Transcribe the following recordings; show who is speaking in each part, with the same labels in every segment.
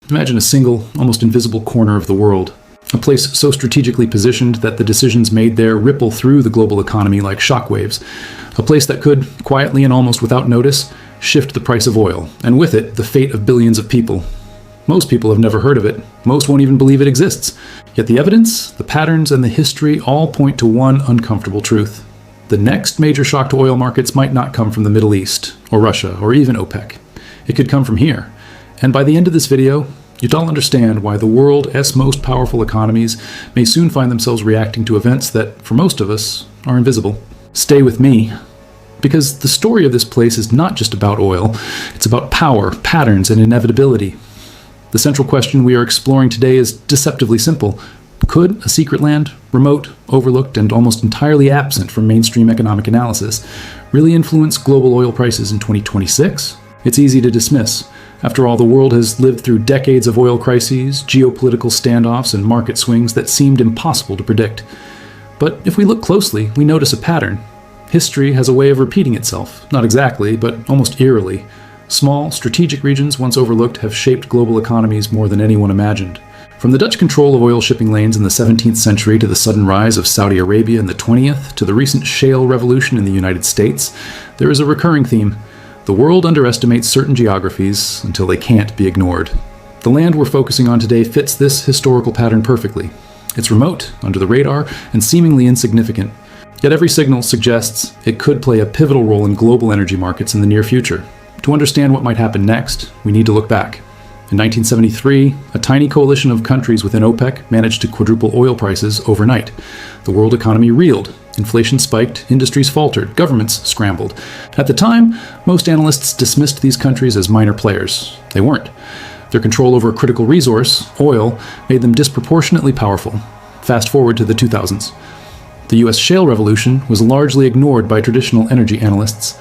Speaker 1: Imagine a single, almost invisible corner of the world. A place so strategically positioned that the decisions made there ripple through the global economy like shockwaves. A place that could, quietly and almost without notice, shift the price of oil, and with it, the fate of billions of people. Most people have never heard of it. Most won't even believe it exists. Yet the evidence, the patterns, and the history all point to one uncomfortable truth. The next major shock to oil markets might not come from the Middle East, or Russia, or even OPEC. It could come from here. And by the end of this video, you'd all understand why the world's most powerful economies may soon find themselves reacting to events that, for most of us, are invisible. Stay with me, because the story of this place is not just about oil, it's about power, patterns, and inevitability. The central question we are exploring today is deceptively simple. Could a secret land, remote, overlooked, and almost entirely absent from mainstream economic analysis, really influence global oil prices in 2026? It's easy to dismiss. After all, the world has lived through decades of oil crises, geopolitical standoffs, and market swings that seemed impossible to predict. But if we look closely, we notice a pattern. History has a way of repeating itself, not exactly, but almost eerily. Small, strategic regions once overlooked have shaped global economies more than anyone imagined. From the Dutch control of oil shipping lanes in the 17th century to the sudden rise of Saudi Arabia in the 20th, to the recent shale revolution in the United States, there is a recurring theme. The world underestimates certain geographies until they can't be ignored. The land we're focusing on today fits this historical pattern perfectly. It's remote, under the radar, and seemingly insignificant. Yet every signal suggests it could play a pivotal role in global energy markets in the near future. To understand what might happen next, we need to look back. In 1973, a tiny coalition of countries within OPEC managed to quadruple oil prices overnight. The world economy reeled. Inflation spiked, industries faltered, governments scrambled. At the time, most analysts dismissed these countries as minor players. They weren't. Their control over a critical resource, oil, made them disproportionately powerful. Fast forward to the 2000s. The US shale revolution was largely ignored by traditional energy analysts.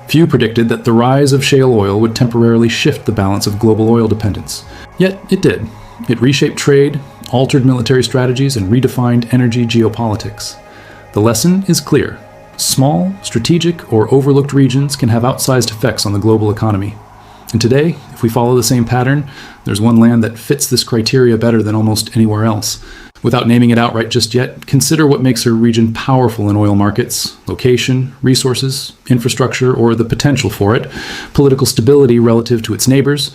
Speaker 1: Few predicted that the rise of shale oil would temporarily shift the balance of global oil dependence. Yet it did. It reshaped trade, altered military strategies, and redefined energy geopolitics. The lesson is clear. Small, strategic, or overlooked regions can have outsized effects on the global economy. And today, if we follow the same pattern, there's one land that fits this criteria better than almost anywhere else. Without naming it outright just yet, consider what makes a region powerful in oil markets: location, resources, infrastructure, or the potential for it, political stability relative to its neighbors,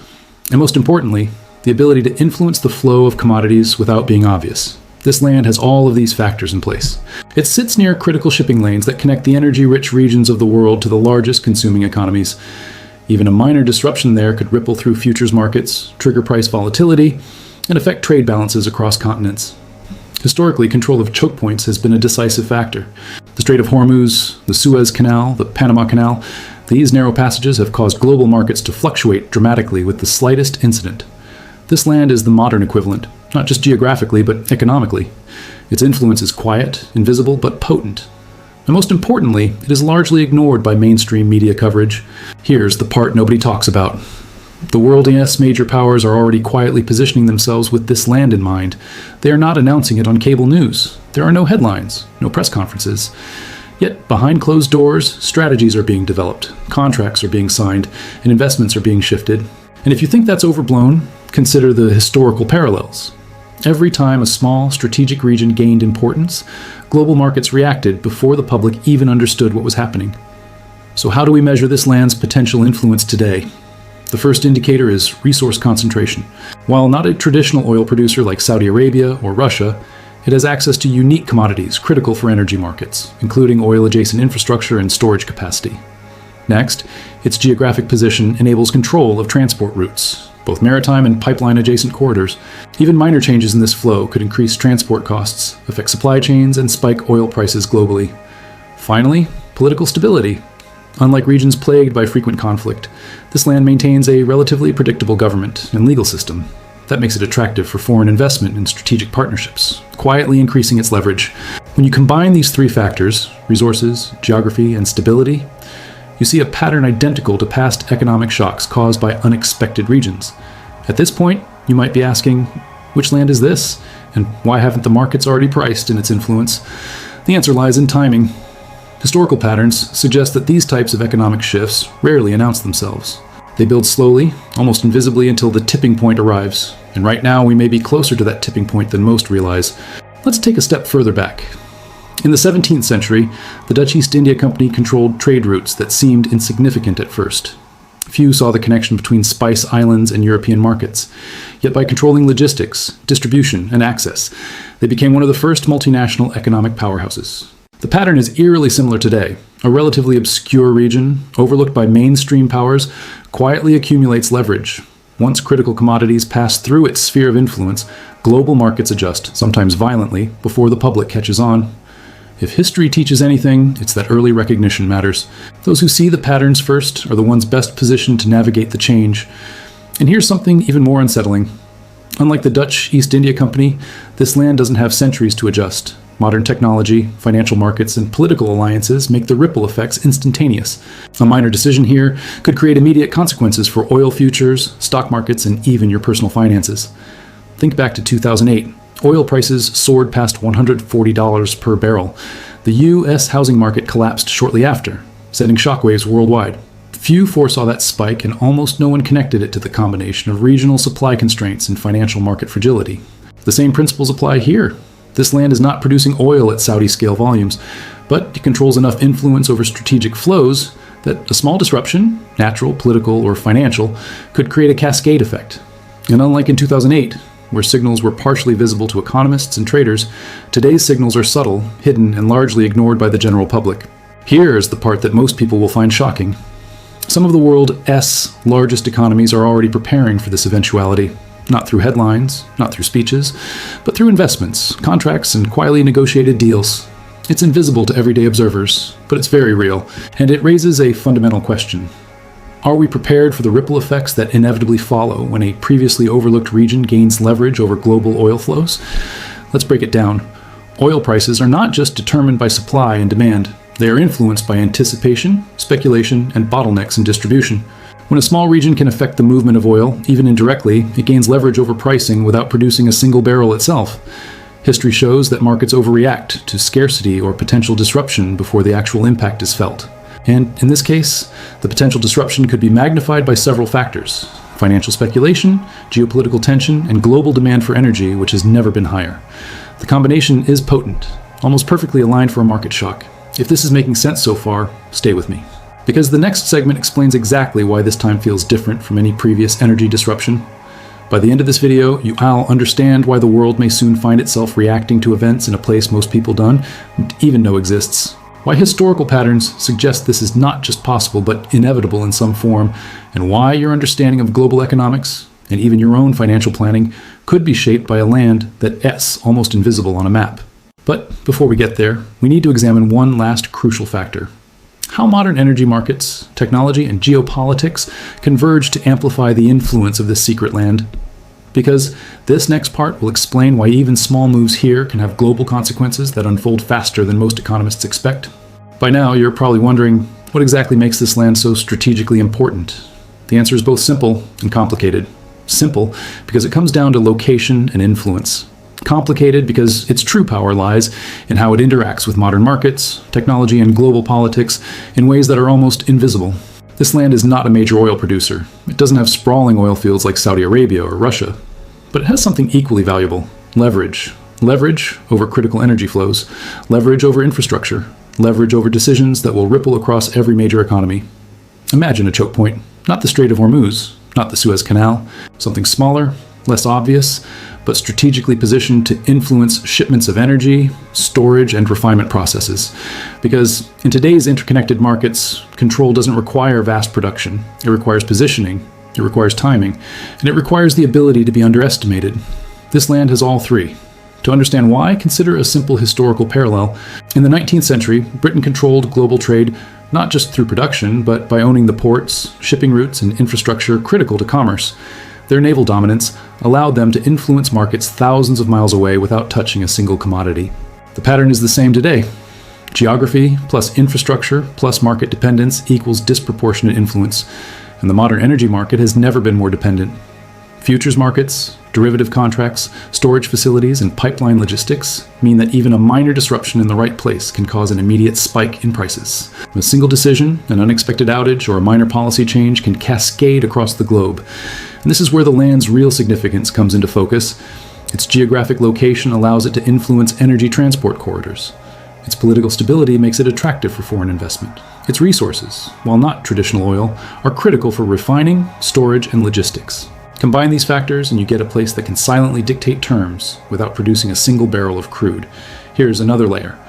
Speaker 1: and most importantly, the ability to influence the flow of commodities without being obvious. This land has all of these factors in place. It sits near critical shipping lanes that connect the energy-rich regions of the world to the largest consuming economies. Even a minor disruption there could ripple through futures markets, trigger price volatility, and affect trade balances across continents. Historically, control of chokepoints has been a decisive factor. The Strait of Hormuz, the Suez Canal, the Panama Canal, these narrow passages have caused global markets to fluctuate dramatically with the slightest incident. This land is the modern equivalent, not just geographically, but economically. Its influence is quiet, invisible, but potent. And most importantly, it is largely ignored by mainstream media coverage. Here's the part nobody talks about. The world's major powers are already quietly positioning themselves with this land in mind. They are not announcing it on cable news. There are no headlines, no press conferences. Yet, behind closed doors, strategies are being developed, contracts are being signed, and investments are being shifted. And if you think that's overblown, consider the historical parallels. Every time a small, strategic region gained importance, global markets reacted before the public even understood what was happening. So how do we measure this land's potential influence today? The first indicator is resource concentration. While not a traditional oil producer like Saudi Arabia or Russia, it has access to unique commodities critical for energy markets, including oil-adjacent infrastructure and storage capacity. Next, its geographic position enables control of transport routes, both maritime and pipeline-adjacent corridors. Even minor changes in this flow could increase transport costs, affect supply chains, and spike oil prices globally. Finally, political stability. Unlike regions plagued by frequent conflict, this land maintains a relatively predictable government and legal system. That makes it attractive for foreign investment and strategic partnerships, quietly increasing its leverage. When you combine these three factors, resources, geography, and stability, you see a pattern identical to past economic shocks caused by unexpected regions. At this point, you might be asking, which land is this? And why haven't the markets already priced in its influence? The answer lies in timing. Historical patterns suggest that these types of economic shifts rarely announce themselves. They build slowly, almost invisibly, until the tipping point arrives. And right now, we may be closer to that tipping point than most realize. Let's take a step further back. In the 17th century, the Dutch East India Company controlled trade routes that seemed insignificant at first. Few saw the connection between Spice Islands and European markets. Yet by controlling logistics, distribution, and access, they became one of the first multinational economic powerhouses. The pattern is eerily similar today. A relatively obscure region, overlooked by mainstream powers, quietly accumulates leverage. Once critical commodities pass through its sphere of influence, global markets adjust, sometimes violently, before the public catches on. If history teaches anything, it's that early recognition matters. Those who see the patterns first are the ones best positioned to navigate the change. And here's something even more unsettling. Unlike the Dutch East India Company, this land doesn't have centuries to adjust. Modern technology, financial markets, and political alliances make the ripple effects instantaneous. A minor decision here could create immediate consequences for oil futures, stock markets, and even your personal finances. Think back to 2008. Oil prices soared past $140 per barrel. The U.S. housing market collapsed shortly after, sending shockwaves worldwide. Few foresaw that spike, and almost no one connected it to the combination of regional supply constraints and financial market fragility. The same principles apply here. This land is not producing oil at Saudi-scale volumes, but it controls enough influence over strategic flows that a small disruption, natural, political, or financial, could create a cascade effect. And unlike in 2008, where signals were partially visible to economists and traders, today's signals are subtle, hidden, and largely ignored by the general public. Here is the part that most people will find shocking. Some of the world's largest economies are already preparing for this eventuality, not through headlines, not through speeches, but through investments, contracts, and quietly negotiated deals. It's invisible to everyday observers, but it's very real, and it raises a fundamental question. Are we prepared for the ripple effects that inevitably follow when a previously overlooked region gains leverage over global oil flows? Let's break it down. Oil prices are not just determined by supply and demand. They are influenced by anticipation, speculation, and bottlenecks in distribution. When a small region can affect the movement of oil, even indirectly, it gains leverage over pricing without producing a single barrel itself. History shows that markets overreact to scarcity or potential disruption before the actual impact is felt. And in this case, the potential disruption could be magnified by several factors: financial speculation, geopolitical tension, and global demand for energy, which has never been higher. The combination is potent, almost perfectly aligned for a market shock. If this is making sense so far, stay with me, because the next segment explains exactly why this time feels different from any previous energy disruption. By the end of this video, I'll understand why the world may soon find itself reacting to events in a place most people don't even know exists. Why historical patterns suggest this is not just possible but inevitable in some form, and why your understanding of global economics, and even your own financial planning, could be shaped by a land that's almost invisible on a map. But before we get there, we need to examine one last crucial factor: how modern energy markets, technology, and geopolitics converge to amplify the influence of this secret land. Because this next part will explain why even small moves here can have global consequences that unfold faster than most economists expect. By now, you're probably wondering, what exactly makes this land so strategically important? The answer is both simple and complicated. Simple, because it comes down to location and influence. Complicated, because its true power lies in how it interacts with modern markets, technology, and global politics in ways that are almost invisible. This land is not a major oil producer. It doesn't have sprawling oil fields like Saudi Arabia or Russia. But it has something equally valuable: leverage. Leverage over critical energy flows. Leverage over infrastructure. Leverage over decisions that will ripple across every major economy. Imagine a choke point. Not the Strait of Hormuz, not the Suez Canal. Something smaller, less obvious, but strategically positioned to influence shipments of energy, storage, and refinement processes. Because in today's interconnected markets, control doesn't require vast production. It requires positioning, it requires timing, and it requires the ability to be underestimated. This land has all three. To understand why, consider a simple historical parallel. In the 19th century, Britain controlled global trade not just through production, but by owning the ports, shipping routes, and infrastructure critical to commerce. Their naval dominance allowed them to influence markets thousands of miles away without touching a single commodity. The pattern is the same today. Geography plus infrastructure plus market dependence equals disproportionate influence, and the modern energy market has never been more dependent. Futures markets, derivative contracts, storage facilities, and pipeline logistics mean that even a minor disruption in the right place can cause an immediate spike in prices. A single decision, an unexpected outage, or a minor policy change can cascade across the globe. And this is where the land's real significance comes into focus. Its geographic location allows it to influence energy transport corridors. Its political stability makes it attractive for foreign investment. Its resources, while not traditional oil, are critical for refining, storage, and logistics. Combine these factors and you get a place that can silently dictate terms without producing a single barrel of crude. Here's another layer.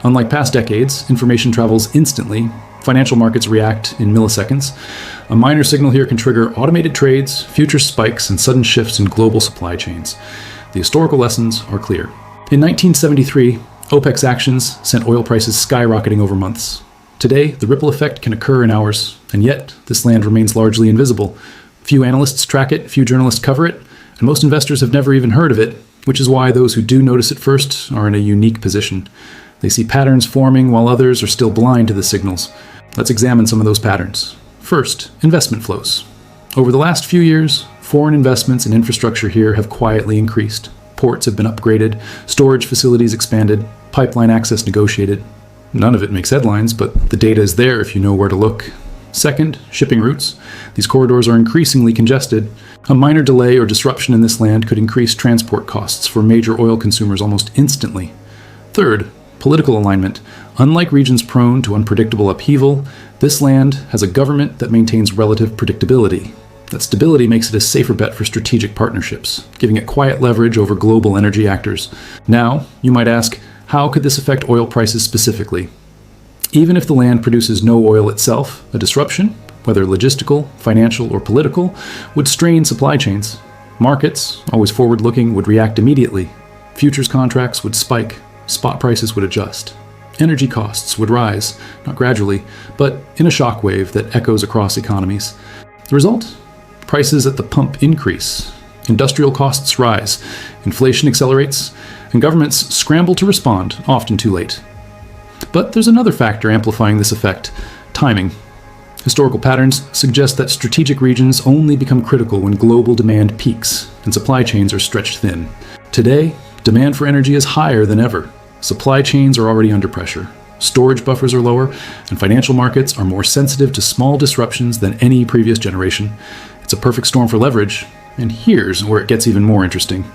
Speaker 1: Unlike past decades, information travels instantly. Financial markets react in milliseconds. A minor signal here can trigger automated trades, future spikes, and sudden shifts in global supply chains. The historical lessons are clear. In 1973, OPEC's actions sent oil prices skyrocketing over months. Today, the ripple effect can occur in hours, and yet this land remains largely invisible. Few analysts track it, few journalists cover it, and most investors have never even heard of it, which is why those who do notice it first are in a unique position. They see patterns forming while others are still blind to the signals. Let's examine some of those patterns. First, investment flows. Over the last few years, foreign investments in infrastructure here have quietly increased. Ports have been upgraded, storage facilities expanded, pipeline access negotiated. None of it makes headlines, but the data is there if you know where to look. Second, shipping routes. These corridors are increasingly congested. A minor delay or disruption in this land could increase transport costs for major oil consumers almost instantly. Third, political alignment. Unlike regions prone to unpredictable upheaval, this land has a government that maintains relative predictability. That stability makes it a safer bet for strategic partnerships, giving it quiet leverage over global energy actors. Now, you might ask, how could this affect oil prices specifically? Even if the land produces no oil itself, a disruption, whether logistical, financial, or political, would strain supply chains. Markets, always forward-looking, would react immediately. Futures contracts would spike, spot prices would adjust. Energy costs would rise, not gradually, but in a shockwave that echoes across economies. The result? Prices at the pump increase. Industrial costs rise, inflation accelerates, and governments scramble to respond, often too late. But there's another factor amplifying this effect: timing. Historical patterns suggest that strategic regions only become critical when global demand peaks and supply chains are stretched thin. Today, demand for energy is higher than ever. Supply chains are already under pressure. Storage buffers are lower, and financial markets are more sensitive to small disruptions than any previous generation. It's a perfect storm for leverage, and here's where it gets even more interesting.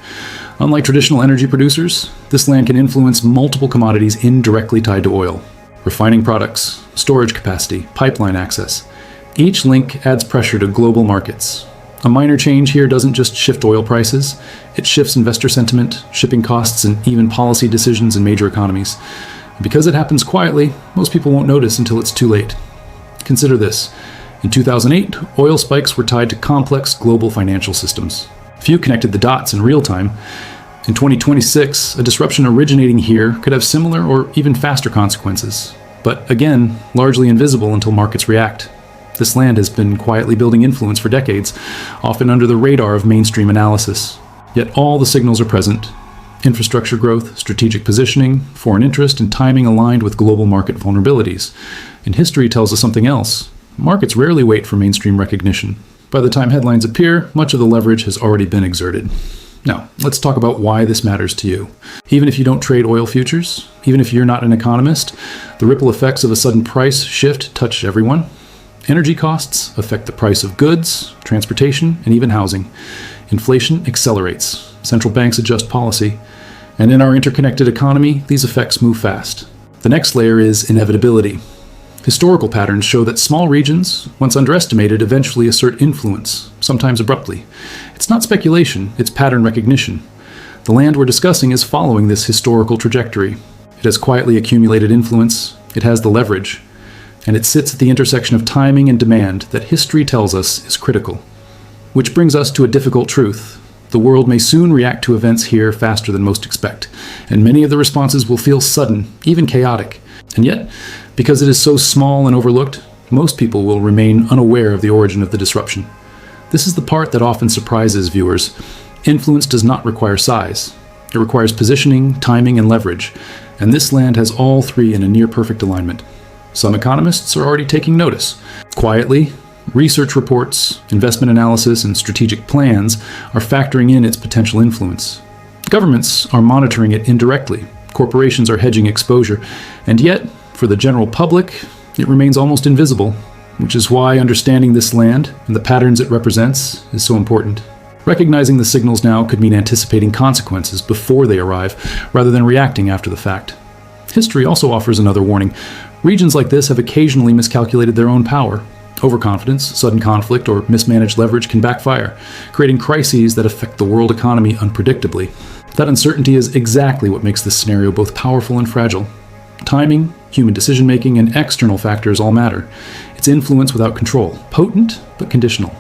Speaker 1: Unlike traditional energy producers, this land can influence multiple commodities indirectly tied to oil. Refining products, storage capacity, pipeline access. Each link adds pressure to global markets. A minor change here doesn't just shift oil prices, it shifts investor sentiment, shipping costs, and even policy decisions in major economies. Because it happens quietly, most people won't notice until it's too late. Consider this. In 2008, oil spikes were tied to complex global financial systems. Few connected the dots in real time. In 2026, a disruption originating here could have similar or even faster consequences, but again, largely invisible until markets react. This land has been quietly building influence for decades, often under the radar of mainstream analysis. Yet all the signals are present. Infrastructure growth, strategic positioning, foreign interest, and timing aligned with global market vulnerabilities. And history tells us something else. Markets rarely wait for mainstream recognition. By the time headlines appear, much of the leverage has already been exerted. Now, let's talk about why this matters to you. Even if you don't trade oil futures, even if you're not an economist, the ripple effects of a sudden price shift touch everyone. Energy costs affect the price of goods, transportation, and even housing. Inflation accelerates. Central banks adjust policy. And in our interconnected economy, these effects move fast. The next layer is inevitability. Historical patterns show that small regions, once underestimated, eventually assert influence, sometimes abruptly. It's not speculation, it's pattern recognition. The land we're discussing is following this historical trajectory. It has quietly accumulated influence, it has the leverage, and it sits at the intersection of timing and demand that history tells us is critical. Which brings us to a difficult truth. The world may soon react to events here faster than most expect, and many of the responses will feel sudden, even chaotic. And yet, because it is so small and overlooked, most people will remain unaware of the origin of the disruption. This is the part that often surprises viewers. Influence does not require size. It requires positioning, timing, and leverage, and this land has all three in a near-perfect alignment. Some economists are already taking notice. Quietly, Research reports, investment analysis, and strategic plans are factoring in its potential influence. Governments are monitoring it indirectly. Corporations are hedging exposure. And yet, for the general public, it remains almost invisible, which is why understanding this land and the patterns it represents is so important. Recognizing the signals now could mean anticipating consequences before they arrive, rather than reacting after the fact. History also offers another warning. Regions like this have occasionally miscalculated their own power. Overconfidence, sudden conflict, or mismanaged leverage can backfire, creating crises that affect the world economy unpredictably. That uncertainty is exactly what makes this scenario both powerful and fragile. Timing, human decision-making, and external factors all matter. It's influence without control, potent but conditional.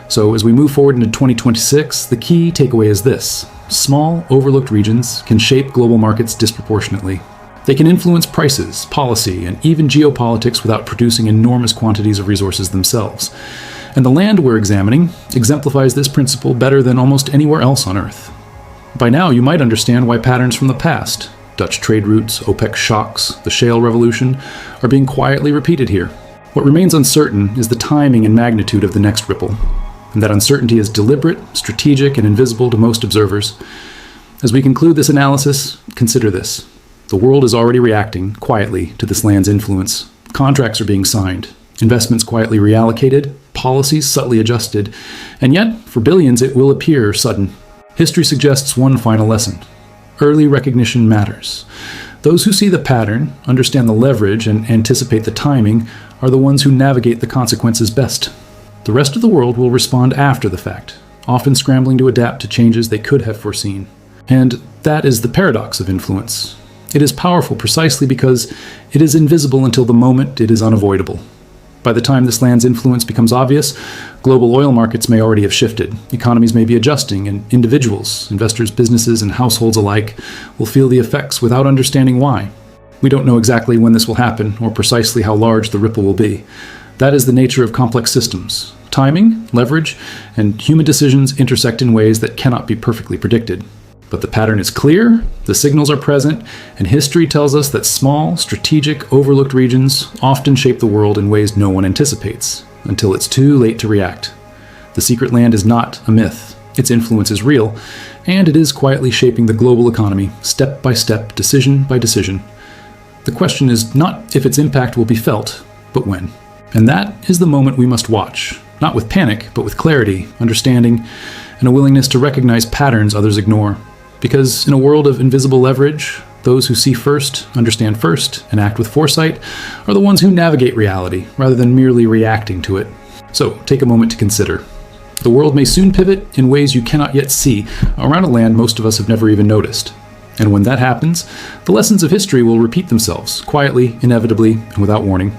Speaker 1: So as we move forward into 2026, the key takeaway is this. Small, overlooked regions can shape global markets disproportionately. They can influence prices, policy, and even geopolitics without producing enormous quantities of resources themselves. And the land we're examining exemplifies this principle better than almost anywhere else on Earth. By now, you might understand why patterns from the past, Dutch trade routes, OPEC shocks, the shale revolution, are being quietly repeated here. What remains uncertain is the timing and magnitude of the next ripple. And that uncertainty is deliberate, strategic, and invisible to most observers. As we conclude this analysis, consider this. The world is already reacting, quietly, to this land's influence. Contracts are being signed, investments quietly reallocated, policies subtly adjusted, and yet, for billions, it will appear sudden. History suggests one final lesson. Early recognition matters. Those who see the pattern, understand the leverage, and anticipate the timing are the ones who navigate the consequences best. The rest of the world will respond after the fact, often scrambling to adapt to changes they could have foreseen. And that is the paradox of influence. It is powerful precisely because it is invisible until the moment it is unavoidable. By the time this land's influence becomes obvious, global oil markets may already have shifted, economies may be adjusting, and individuals, investors, businesses, and households alike will feel the effects without understanding why. We don't know exactly when this will happen or precisely how large the ripple will be. That is the nature of complex systems. Timing, leverage, and human decisions intersect in ways that cannot be perfectly predicted. But the pattern is clear, the signals are present, and history tells us that small, strategic, overlooked regions often shape the world in ways no one anticipates, until it's too late to react. The secret land is not a myth. Its influence is real, and it is quietly shaping the global economy, step by step, decision by decision. The question is not if its impact will be felt, but when. And that is the moment we must watch, not with panic, but with clarity, understanding, and a willingness to recognize patterns others ignore. Because in a world of invisible leverage, those who see first, understand first, and act with foresight are the ones who navigate reality rather than merely reacting to it. So take a moment to consider. The world may soon pivot in ways you cannot yet see around a land most of us have never even noticed. And when that happens, the lessons of history will repeat themselves, quietly, inevitably, and without warning.